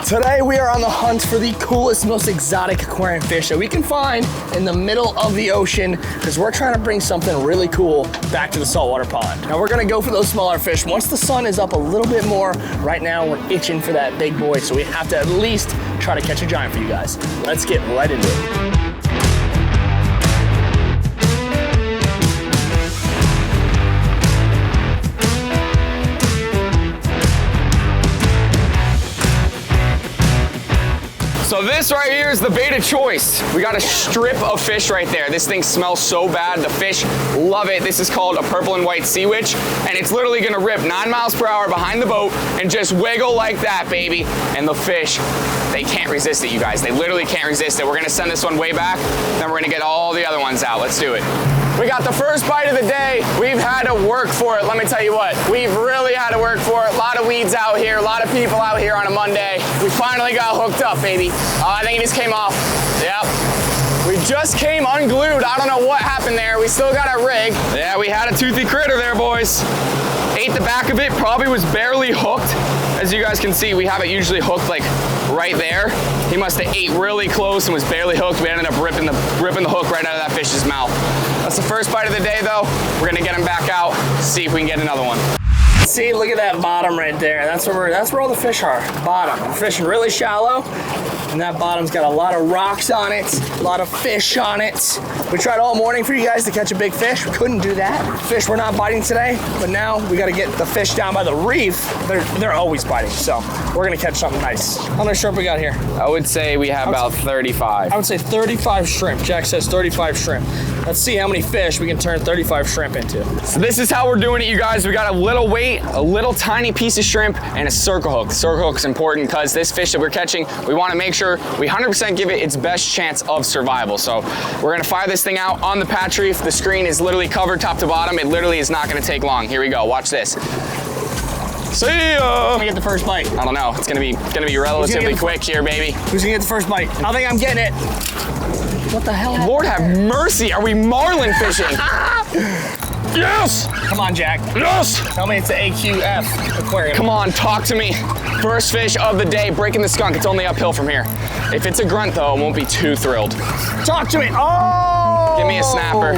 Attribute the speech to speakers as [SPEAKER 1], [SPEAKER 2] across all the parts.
[SPEAKER 1] Today we are on the hunt for the coolest, most exotic aquarium fish that we can find in the middle of the ocean, because we're trying to bring something really cool back to the saltwater pond. Now we're gonna go for those smaller fish once the sun is up a little bit more. Right now we're itching for that big boy, so we have to at least try to catch a giant for you guys. Let's get right into it.
[SPEAKER 2] So this right here is the bait of choice. We got a strip of fish right there. This thing smells so bad. The fish love it. This is called a purple and white sea witch, and it's literally gonna rip 9 miles per hour behind the boat and just wiggle like that, baby. And the fish, they can't resist it, you guys. They literally can't resist it. We're gonna send this one way back, then we're gonna get all the other ones out. Let's do it. We got the first bite of the day. We've had to work for it, let me tell you what. We've really had to work for it. A lot of weeds out here, a lot of people out here on a Monday. We finally got hooked up, baby. I think it just came off. Yep. We just came unglued. I don't know what happened there. We still got a rig. Yeah, we had a toothy critter there, boys. Ate the back of it, probably was barely hooked. As you guys can see, we have it usually hooked like right there. He must have ate really close and was barely hooked. We ended up ripping the hook right out of that fish's mouth. That's the first bite of the day though. We're gonna get him back out, see if we can get another one.
[SPEAKER 1] See, look at that bottom right there. That's where all the fish are. Bottom. We're fishing really shallow, and that bottom's got a lot of rocks on it, a lot of fish on it. We tried all morning for you guys to catch a big fish. We couldn't do that. Fish were not biting today, but now we got to get the fish down by the reef. They're always biting, so we're gonna catch something nice. How many shrimp we got here?
[SPEAKER 2] I would say we have about 35.
[SPEAKER 1] I would say 35 shrimp. Jack says 35 shrimp. Let's see how many fish we can turn 35 shrimp into.
[SPEAKER 2] So this is how we're doing it, you guys. We got a little weight, a little tiny piece of shrimp, and a circle hook. The circle hook is important because this fish that we're catching, we want to make sure we 100% give it its best chance of survival. So we're gonna fire this thing out on the patch reef. The screen is literally covered top to bottom. It literally is not gonna take long. Here we go, watch this. See ya!
[SPEAKER 1] Let me get the first bite.
[SPEAKER 2] I don't know, it's gonna be relatively quick here, baby.
[SPEAKER 1] Who's gonna get the first bite? I think I'm getting it. What the hell happened?
[SPEAKER 2] Lord have mercy, are we marlin fishing? Yes!
[SPEAKER 1] Come on, Jack.
[SPEAKER 2] Yes!
[SPEAKER 1] Tell me it's an AQF aquarium.
[SPEAKER 2] Come on, talk to me. First fish of the day, breaking the skunk. It's only uphill from here. If it's a grunt though, I won't be too thrilled.
[SPEAKER 1] Talk to me. Oh!
[SPEAKER 2] Give me a snapper.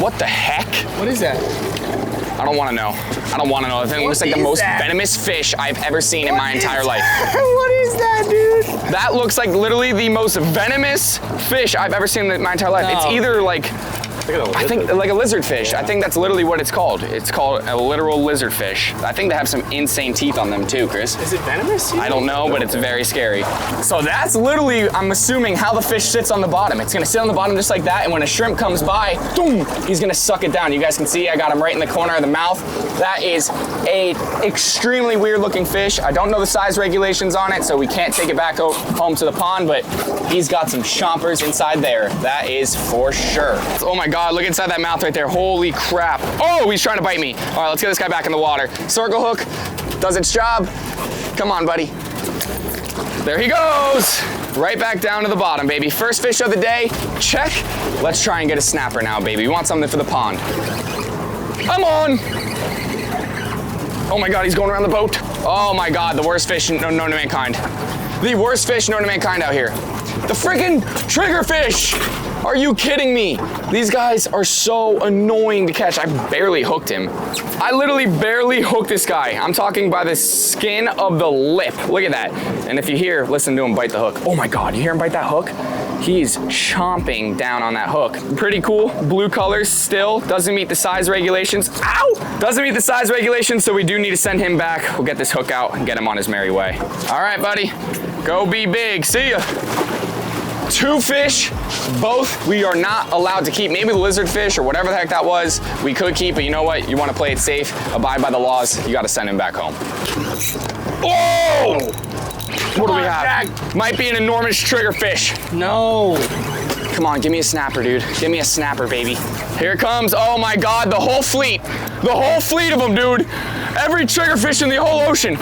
[SPEAKER 2] What the heck?
[SPEAKER 1] What is that?
[SPEAKER 2] I don't want to know. I don't want to know. The thing looks like the most venomous fish I've ever seen in my entire life.
[SPEAKER 1] What is that, dude?
[SPEAKER 2] That looks like literally the most venomous fish I've ever seen in my entire life. No. It's either like, I think like a lizard fish. Yeah. I think that's literally what it's called. It's called a literal lizard fish. I think they have some insane teeth on them too, Chris.
[SPEAKER 1] Is it venomous?
[SPEAKER 2] I don't know, but it's very scary. So that's literally, I'm assuming, how the fish sits on the bottom. It's gonna sit on the bottom just like that, and when a shrimp comes by, boom, he's gonna suck it down. You guys can see I got him right in the corner of the mouth. That is a extremely weird looking fish. I don't know the size regulations on it, so we can't take it back home to the pond, but he's got some chompers inside there. That is for sure. Oh my God, look inside that mouth right there. Holy crap. Oh, he's trying to bite me. All right, let's get this guy back in the water. Circle hook does its job. Come on, buddy. There he goes. Right back down to the bottom, baby. First fish of the day, check. Let's try and get a snapper now, baby. We want something for the pond. Come on. Oh my God, he's going around the boat. Oh my God, the worst fish known to mankind. The worst fish known to mankind out here. The freaking triggerfish. Are you kidding me? These guys are so annoying to catch. I barely hooked him. I literally barely hooked this guy. I'm talking by the skin of the lip. Look at that. And if you hear, listen to him bite the hook. Oh my God, you hear him bite that hook? He's chomping down on that hook. Pretty cool, blue colors still. Doesn't meet the size regulations. Ow! Doesn't meet the size regulations, so we do need to send him back. We'll get this hook out and get him on his merry way. All right, buddy, go be big, see ya. 2 fish, both we are not allowed to keep. Maybe the lizard fish or whatever the heck that was, we could keep, but you know what? You want to play it safe, abide by the laws, you got to send him back home. Oh! What do we have? Jack. Might be an enormous triggerfish.
[SPEAKER 1] No.
[SPEAKER 2] Come on, give me a snapper, dude. Give me a snapper, baby. Here it comes. Oh my God, the whole fleet. The whole fleet of them, dude. Every triggerfish in the whole ocean.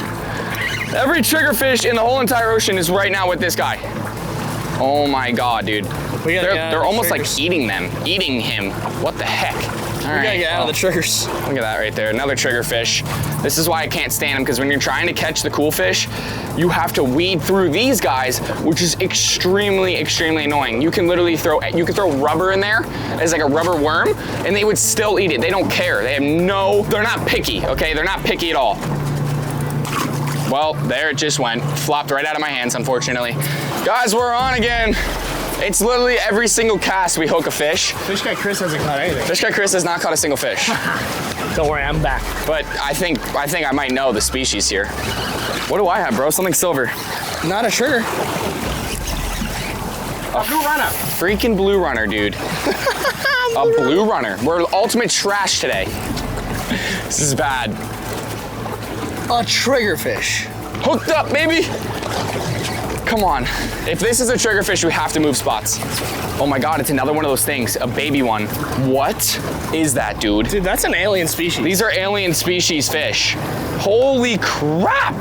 [SPEAKER 2] Every triggerfish in the whole entire ocean is right now with this guy. Oh my God, dude. They're almost like eating him. What the heck?
[SPEAKER 1] We gotta get out of the triggers.
[SPEAKER 2] Look at that right there, another trigger fish. This is why I can't stand them, because when you're trying to catch the cool fish, you have to weed through these guys, which is extremely, extremely annoying. You can literally throw rubber in there as like a rubber worm, and they would still eat it. They don't care. They have they're not picky, okay? They're not picky at all. Well, there it just went. Flopped right out of my hands, unfortunately. Guys, we're on again. It's literally every single cast we hook a fish.
[SPEAKER 1] Fish guy Chris hasn't caught anything.
[SPEAKER 2] Fish guy Chris has not caught a single fish.
[SPEAKER 1] Don't worry, I'm back.
[SPEAKER 2] But I think I might know the species here. What do I have, bro? Something silver.
[SPEAKER 1] Not a trigger. A blue runner.
[SPEAKER 2] Freaking blue runner, dude. A blue runner. We're ultimate trash today. This is bad.
[SPEAKER 1] A trigger fish.
[SPEAKER 2] Hooked up, baby. Come on. If this is a trigger fish, we have to move spots. Oh my God, it's another one of those things, a baby one. What is that, dude?
[SPEAKER 1] Dude, that's an alien species.
[SPEAKER 2] These are alien species fish. Holy crap.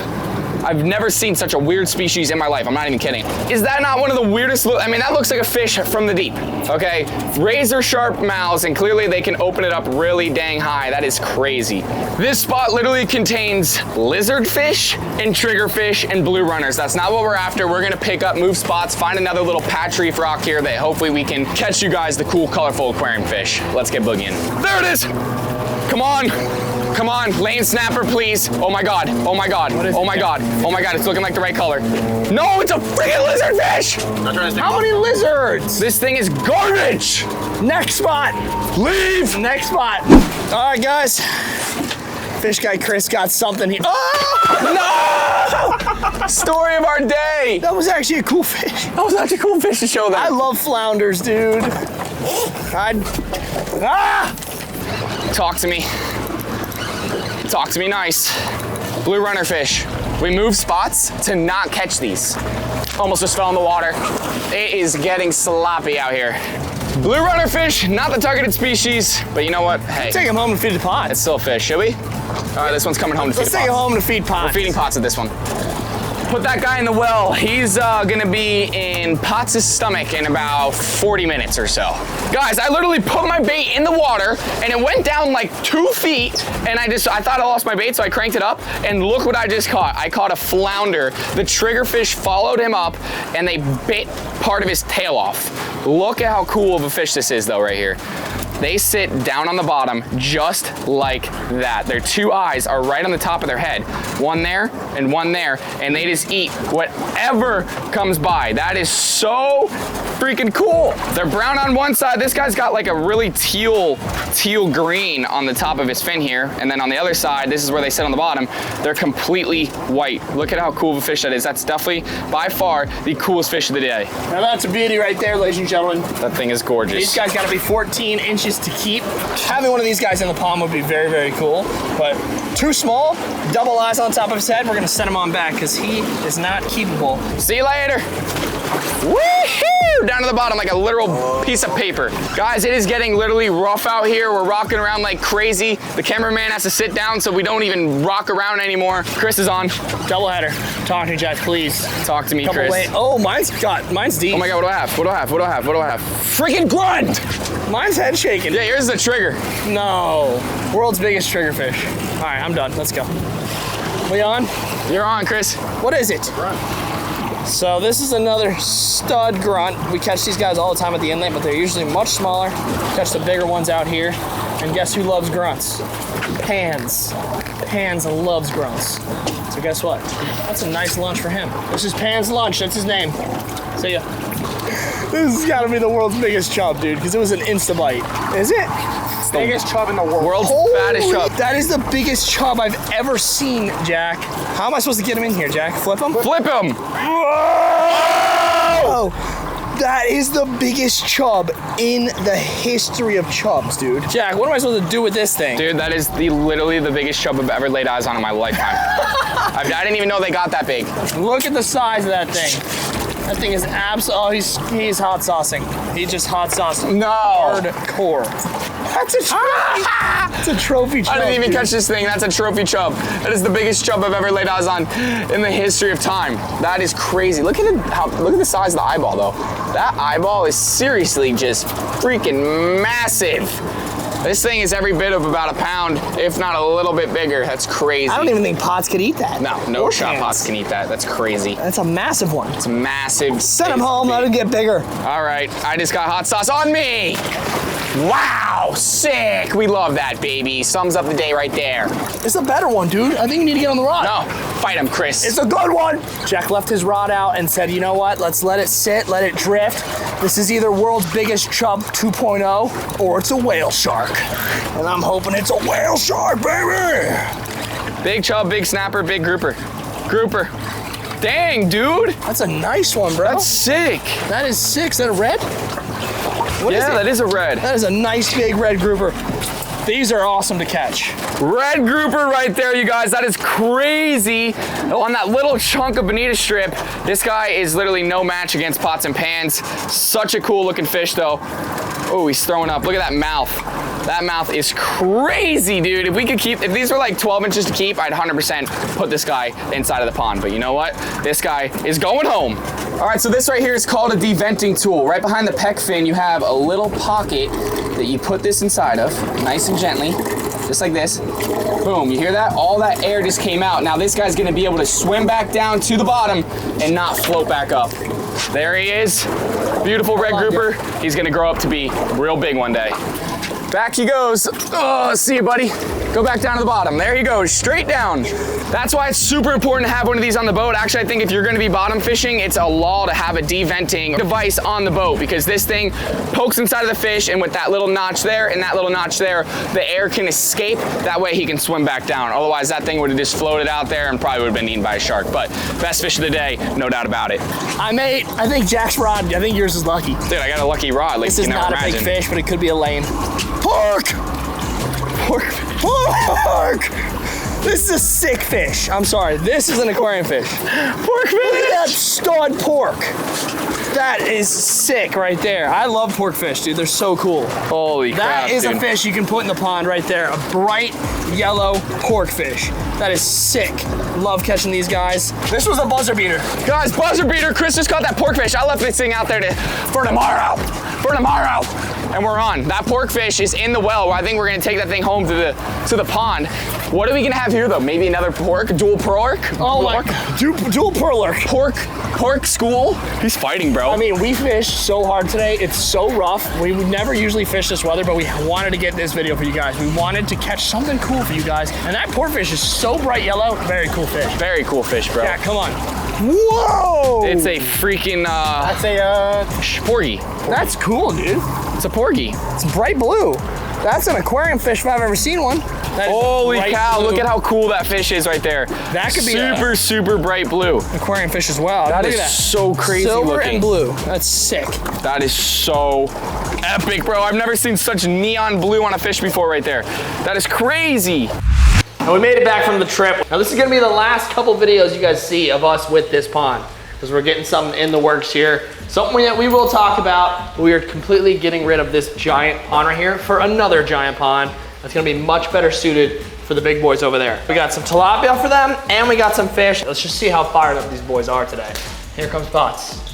[SPEAKER 2] I've never seen such a weird species in my life. I'm not even kidding. Is that not one of the weirdest, I mean, that looks like a fish from the deep, okay? Razor sharp mouths, and clearly they can open it up really dang high. That is crazy. This spot literally contains lizard fish and trigger fish and blue runners. That's not what we're after. We're gonna pick up, move spots, find another little patch reef rock here that hopefully we can catch you guys the cool, colorful aquarium fish. Let's get boogieing. There it is. Come on. Come on, lane snapper, please. Oh my God, oh my God, oh my God, oh my God, it's looking like the right color. No, it's a freaking lizard fish!
[SPEAKER 1] How many lizards?
[SPEAKER 2] This thing is garbage!
[SPEAKER 1] Next spot.
[SPEAKER 2] Leave!
[SPEAKER 1] Next spot. All right, guys. Fish guy Chris got something here.
[SPEAKER 2] Oh! No! Story of our day.
[SPEAKER 1] That was actually a cool fish.
[SPEAKER 2] That was actually a cool fish to show them.
[SPEAKER 1] I love flounders, dude.
[SPEAKER 2] Talk to me. Talk to me nice. Blue runner fish. We move spots to not catch these. Almost just fell in the water. It is getting sloppy out here. Blue runner fish, not the targeted species, but you know what? Hey.
[SPEAKER 1] Take him home to feed the pots.
[SPEAKER 2] It's still a fish, should we? All right, this one's coming home to feed
[SPEAKER 1] Let's take him home to feed pots.
[SPEAKER 2] We're feeding pots at this one. Put that guy in the well. He's gonna be in Potts' stomach in about 40 minutes or so. Guys, I literally put my bait in the water and it went down like 2 feet, and I thought I lost my bait, so I cranked it up, and look what I just caught. I caught a flounder. The triggerfish followed him up and they bit part of his tail off. Look at how cool of a fish this is though right here. They sit down on the bottom just like that. Their 2 eyes are right on the top of their head. One there and one there, and they just eat whatever comes by. That is so freaking cool. They're brown on one side. This guy's got like a really teal green on the top of his fin here, and then on the other side, this is where they sit on the bottom, they're completely white. Look at how cool of a fish that is. That's definitely, by far, the coolest fish of the day.
[SPEAKER 1] Now that's a beauty right there, ladies and gentlemen.
[SPEAKER 2] That thing is gorgeous.
[SPEAKER 1] These guys gotta be 14 inches to keep. Having one of these guys in the pond would be very, very cool, but too small, double eyes on top of his head, we're gonna send him on back because he is not keepable.
[SPEAKER 2] See you later. Woohoo! Down to the bottom like a literal piece of paper. Guys, it is getting literally rough out here. We're rocking around like crazy. The cameraman has to sit down so we don't even rock around anymore. Chris is on.
[SPEAKER 1] Doubleheader. Talk to me, Jack, please.
[SPEAKER 2] Talk to me, Chris.
[SPEAKER 1] Oh, mine's deep.
[SPEAKER 2] Oh my God, what do I have? What do I have? What do I have? What do I have? Freaking grunt!
[SPEAKER 1] Mine's head shaking.
[SPEAKER 2] Yeah, yours is a trigger.
[SPEAKER 1] No. World's biggest trigger fish. All right, I'm done. Let's go. We on?
[SPEAKER 2] You're on, Chris.
[SPEAKER 1] What is it? So this is another stud grunt. We catch these guys all the time at the inlet, but they're usually much smaller. Catch the bigger ones out here. And guess who loves grunts? Pans. Pans loves grunts. So guess what? That's a nice lunch for him. This is Pan's lunch. That's his name. See ya. This has got to be the world's biggest chub, dude, because it was an Insta-bite. Is it?
[SPEAKER 2] It's the biggest chub in the world. World's fattest chub.
[SPEAKER 1] That is the biggest chub I've ever seen, Jack. How am I supposed to get him in here, Jack? Flip him?
[SPEAKER 2] Flip him!
[SPEAKER 1] Oh, that is the biggest chub in the history of chubs, dude. Jack, what am I supposed to do with this thing?
[SPEAKER 2] Dude, that is literally the biggest chub I've ever laid eyes on in my lifetime. I didn't even know they got that big.
[SPEAKER 1] Look at the size of that thing. That thing is absolutely, he's hot saucing. He just hot saucing.
[SPEAKER 2] No.
[SPEAKER 1] Hardcore. That's a trophy. That's a trophy chub.
[SPEAKER 2] I didn't even
[SPEAKER 1] dude.
[SPEAKER 2] catch this thing. That's a trophy chub. That is the biggest chub I've ever laid eyes on in the history of time. That is crazy. Look at look at the size of the eyeball though. That eyeball is seriously just freaking massive. This thing is every bit of about a pound, if not a little bit bigger. That's crazy.
[SPEAKER 1] I don't even think pots could eat that.
[SPEAKER 2] No shot pots can eat that. That's crazy.
[SPEAKER 1] That's a massive one.
[SPEAKER 2] It's massive.
[SPEAKER 1] Send him home, let him get bigger.
[SPEAKER 2] All right, I just got hot sauce on me. Wow, sick. We love that, baby. Sums up the day right there.
[SPEAKER 1] It's a better one, dude. I think you need to get on the rod.
[SPEAKER 2] No, fight him, Chris.
[SPEAKER 1] It's a good one. Jack left his rod out and said, you know what? Let's let it sit, let it drift. This is either world's biggest chub 2.0 or it's a whale shark. And I'm hoping it's a whale shark, baby.
[SPEAKER 2] Big chub, big snapper, big grouper. Grouper. Dang, dude.
[SPEAKER 1] That's a nice one, bro.
[SPEAKER 2] That's sick.
[SPEAKER 1] That is sick. Is that a red? What is it?
[SPEAKER 2] That is a red.
[SPEAKER 1] That is a nice big red grouper. These are awesome to catch.
[SPEAKER 2] Red grouper right there, you guys. That is crazy. On that little chunk of bonita strip, this guy is literally no match against pots and pans. Such a cool looking fish though. Oh, he's throwing up. Look at that mouth. That mouth is crazy, dude. If these were like 12 inches to keep, I'd 100% put this guy inside of the pond. But you know what? This guy is going home. All right, so this right here is called a deventing tool. Right behind the pec fin, you have a little pocket that you put this inside of, nice and gently, just like this. Boom, you hear that? All that air just came out. Now this guy's gonna be able to swim back down to the bottom and not float back up. There he is, beautiful red grouper. He's gonna grow up to be real big one day. Back he goes. Oh, see you, buddy. Go back down to the bottom. There he goes, straight down. That's why it's super important to have one of these on the boat. Actually, I think if you're gonna be bottom fishing, it's a law to have a deventing device on the boat because this thing pokes inside of the fish and with that little notch there and that little notch there, the air can escape. That way he can swim back down. Otherwise, that thing would have just floated out there and probably would have been eaten by a shark. But best fish of the day, no doubt about it.
[SPEAKER 1] I think Jack's rod, I think yours is lucky.
[SPEAKER 2] Dude, I got a lucky rod. Like,
[SPEAKER 1] this is not a big fish, but it could be a lane. Pork! Pork! Pork! This is a sick fish. I'm sorry, this is an aquarium fish. Pork fish! Look at that stud pork. That is sick right there. I love pork fish, dude. They're so cool.
[SPEAKER 2] Holy crap,
[SPEAKER 1] That is
[SPEAKER 2] dude.
[SPEAKER 1] a fish you can put in the pond right there. A bright yellow pork fish. That is sick. Love catching these guys. This was a buzzer beater.
[SPEAKER 2] Guys, buzzer beater. Chris just caught that pork fish. I left this thing out there for tomorrow. For tomorrow. And we're on. That pork fish is in the well. I think we're gonna take that thing home to the pond. What are we gonna have here though? Maybe another pork? Dual pork?
[SPEAKER 1] Oh my, dual perler.
[SPEAKER 2] Pork school? He's fighting, bro.
[SPEAKER 1] I mean, we fished so hard today. It's so rough. We would never usually fish this weather, but we wanted to get this video for you guys. We wanted to catch something cool for you guys. And that pork fish is so bright yellow. Very cool fish.
[SPEAKER 2] Very cool fish, bro.
[SPEAKER 1] Yeah, come on. Whoa!
[SPEAKER 2] It's a freaking,
[SPEAKER 1] That's a,
[SPEAKER 2] porgy.
[SPEAKER 1] That's cool, dude.
[SPEAKER 2] It's a porgy.
[SPEAKER 1] It's bright blue. That's an aquarium fish if I've ever seen one.
[SPEAKER 2] Holy cow, look at how cool that fish is right there.
[SPEAKER 1] That could be
[SPEAKER 2] super bright blue.
[SPEAKER 1] Aquarium fish as well.
[SPEAKER 2] That is so crazy
[SPEAKER 1] Silver
[SPEAKER 2] looking.
[SPEAKER 1] and blue. That's sick.
[SPEAKER 2] That is so epic, bro. I've never seen such neon blue on a fish before right there. That is crazy.
[SPEAKER 1] And we made it back from the trip. Now this is gonna be the last couple videos you guys see of us with this pond because we're getting something in the works here. Something that we will talk about. We are completely getting rid of this giant pond right here for another giant pond that's gonna be much better suited for the big boys over there. We got some tilapia for them and we got some fish. Let's just see how fired up these boys are today. Here comes Pots.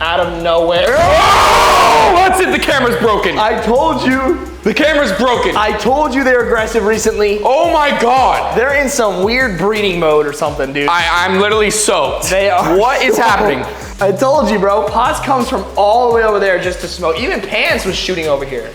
[SPEAKER 1] Out of nowhere.
[SPEAKER 2] Oh, what's it? The camera's broken.
[SPEAKER 1] I told you.
[SPEAKER 2] The camera's broken.
[SPEAKER 1] I told you they were aggressive recently.
[SPEAKER 2] Oh my God.
[SPEAKER 1] They're in some weird breeding mode or something, dude.
[SPEAKER 2] I'm literally soaked.
[SPEAKER 1] They are.
[SPEAKER 2] What is happening?
[SPEAKER 1] I told you, bro. Pots comes from all the way over there just to smoke. Even Pants was shooting over here.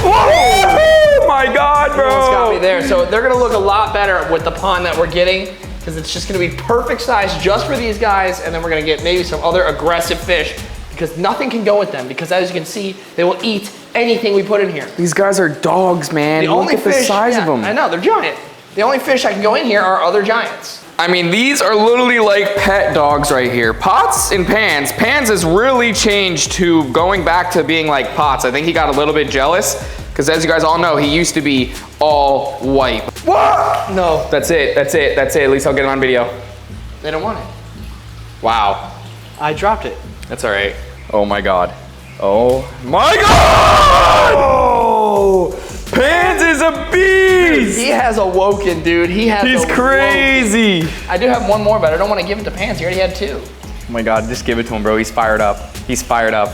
[SPEAKER 2] Oh my God, bro.
[SPEAKER 1] Almost got me there. So they're gonna look a lot better with the pond that we're getting because it's just gonna be perfect size just for these guys, and then we're gonna get maybe some other aggressive fish because nothing can go with them because as you can see, they will eat anything we put in here.
[SPEAKER 2] These guys are dogs, man.
[SPEAKER 1] Look at
[SPEAKER 2] the size of them.
[SPEAKER 1] I know, they're giant. The only fish I can go in here are other giants.
[SPEAKER 2] I mean, these are literally like pet dogs right here. Pots and Pans. Pans has really changed to going back to being like Pots. I think he got a little bit jealous because as you guys all know, he used to be all white.
[SPEAKER 1] What? No.
[SPEAKER 2] That's it, that's it, that's it. At least I'll get him on video.
[SPEAKER 1] They don't want it.
[SPEAKER 2] Wow.
[SPEAKER 1] I dropped it.
[SPEAKER 2] That's all right. Oh my God. Oh my God! Oh! Pans is a beast!
[SPEAKER 1] He has awoken, dude. He's
[SPEAKER 2] crazy.
[SPEAKER 1] I do have one more, but I don't want to give it to Pants. He already had two.
[SPEAKER 2] Oh my God, just give it to him, bro. He's fired up. He's fired up.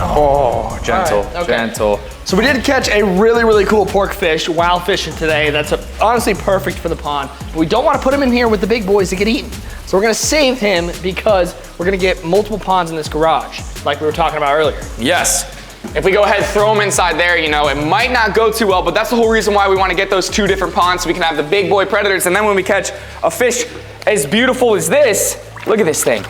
[SPEAKER 2] Oh, gentle,
[SPEAKER 1] All right, okay.
[SPEAKER 2] gentle.
[SPEAKER 1] So we did catch a really, really cool pork fish while fishing today. That's honestly perfect for the pond. But we don't want to put him in here with the big boys to get eaten. So we're gonna save him because we're gonna get multiple ponds in this garage, like we were talking about earlier.
[SPEAKER 2] Yes. If we go ahead and throw them inside there, you know, it might not go too well, but that's the whole reason why we want to get those 2 different ponds so we can have the big boy predators. And then when we catch a fish as beautiful as this, look at this thing.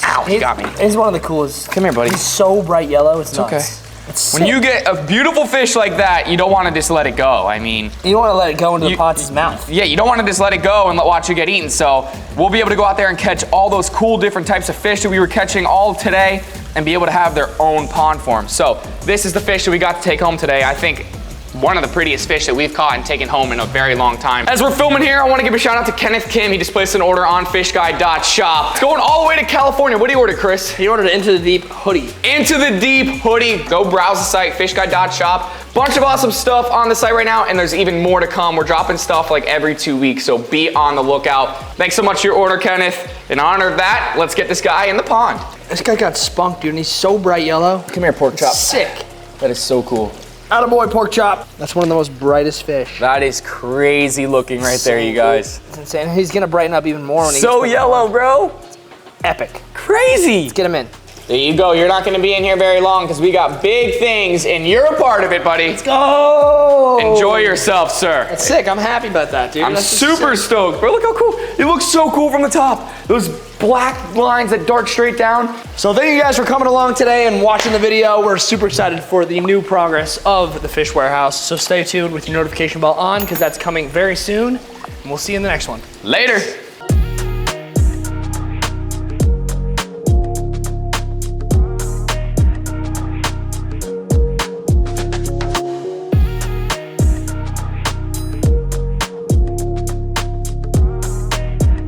[SPEAKER 2] Ow, he got me.
[SPEAKER 1] He's one of the coolest.
[SPEAKER 2] Come here, buddy.
[SPEAKER 1] He's so bright yellow, it's nuts.
[SPEAKER 2] Okay.
[SPEAKER 1] It's
[SPEAKER 2] When you get a beautiful fish like that, you don't want to just let it go. I mean,
[SPEAKER 1] you don't want to let it go into the pot's mouth.
[SPEAKER 2] yeah, you don't want to just let it go and watch it get eaten. So we'll be able to go out there and catch all those cool different types of fish that we were catching all today and be able to have their own pond form. So this is the fish that we got to take home today. I think one of the prettiest fish that we've caught and taken home in a very long time. As we're filming here, I want to give a shout out to Kenneth Kim. He just placed an order on fishguide.shop. It's going all the way to California. What did he order, Chris?
[SPEAKER 1] He ordered an Into the Deep hoodie.
[SPEAKER 2] Into the Deep hoodie. Go browse the site, fishguide.shop. Bunch of awesome stuff on the site right now, and there's even more to come. We're dropping stuff like every 2 weeks, so be on the lookout. Thanks so much for your order, Kenneth. In honor of that, let's get this guy in the pond.
[SPEAKER 1] This guy got spunked, dude, and he's so bright yellow.
[SPEAKER 2] Come here, pork chop.
[SPEAKER 1] Sick.
[SPEAKER 2] That is so cool.
[SPEAKER 1] Attaboy, pork chop. That's one of the most brightest fish.
[SPEAKER 2] That is crazy looking right there, you guys.
[SPEAKER 1] It's insane. He's gonna brighten up even more when he
[SPEAKER 2] So
[SPEAKER 1] gets
[SPEAKER 2] yellow, bro.
[SPEAKER 1] epic.
[SPEAKER 2] Crazy.
[SPEAKER 1] Let's get him in.
[SPEAKER 2] There you go. You're not going to be in here very long because we got big things, and you're a part of it, buddy.
[SPEAKER 1] Let's go.
[SPEAKER 2] Enjoy yourself, sir.
[SPEAKER 1] That's sick. I'm happy about that, dude.
[SPEAKER 2] I'm
[SPEAKER 1] That's just
[SPEAKER 2] super
[SPEAKER 1] sick.
[SPEAKER 2] stoked, bro. Look how cool. It looks so cool from the top. Those black lines that dart straight down.
[SPEAKER 1] So thank you guys for coming along today and watching the video. We're super excited for the new progress of the Fish Warehouse. So stay tuned with your notification bell on because that's coming very soon. And we'll see you in the next one.
[SPEAKER 2] Later.